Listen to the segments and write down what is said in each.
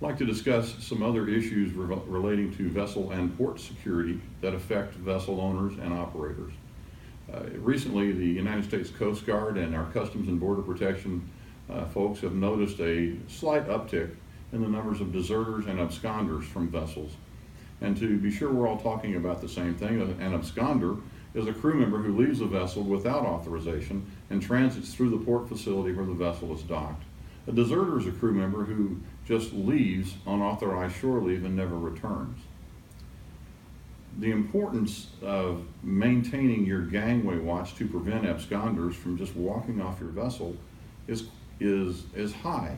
I'd like to discuss some other issues relating to vessel and port security that affect vessel owners and operators. Recently, the United States Coast Guard and our Customs and Border Protection folks have noticed a slight uptick in the numbers of deserters and absconders from vessels. And to be sure we're all talking about the same thing, an absconder is a crew member who leaves a vessel without authorization and transits through the port facility where the vessel is docked. A deserter is a crew member who just leaves unauthorized shore leave and never returns. The importance of maintaining your gangway watch to prevent absconders from just walking off your vessel is high.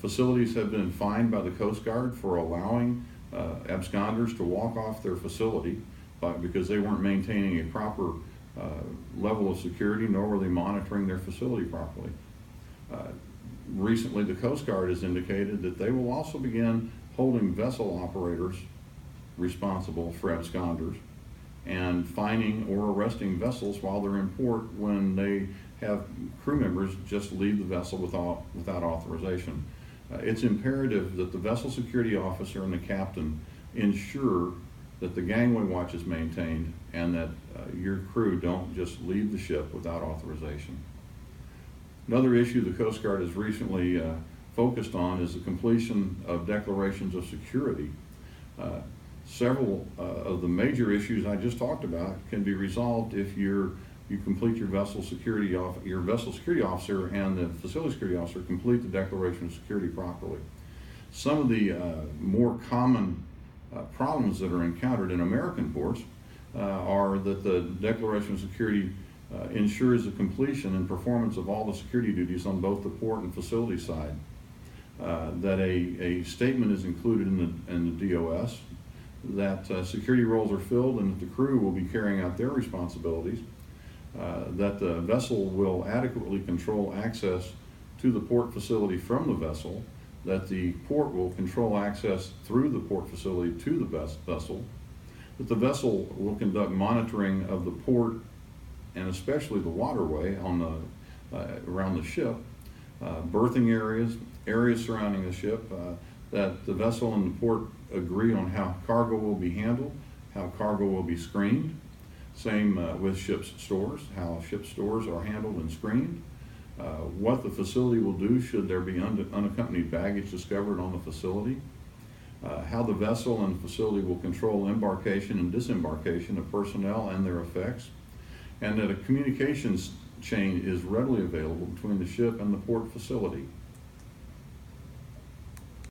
Facilities have been fined by the Coast Guard for allowing absconders to walk off their facility because they weren't maintaining a proper level of security, nor were they monitoring their facility properly. Recently, the Coast Guard has indicated that they will also begin holding vessel operators responsible for absconders and fining or arresting vessels while they're in port when they have crew members just leave the vessel without authorization. It's imperative that the vessel security officer and the captain ensure that the gangway watch is maintained and that your crew don't just leave the ship without authorization. Another issue the Coast Guard has recently focused on is the completion of declarations of security. Several of the major issues I just talked about can be resolved if you complete your vessel security officer and the facility security officer complete the declaration of security properly. Some of the more common problems that are encountered in American ports are that the declaration of security ensures the completion and performance of all the security duties on both the port and facility side. That a statement is included in the DOS, that security roles are filled and that the crew will be carrying out their responsibilities, that the vessel will adequately control access to the port facility from the vessel, that the port will control access through the port facility to the vessel, that the vessel will conduct monitoring of the port and especially the waterway around the ship, berthing areas surrounding the ship, that the vessel and the port agree on how cargo will be handled, how cargo will be screened. Same with ship's stores, how ship stores are handled and screened. What the facility will do should there be unaccompanied baggage discovered on the facility. How the vessel and the facility will control embarkation and disembarkation of personnel and their effects. And that a communications chain is readily available between the ship and the port facility.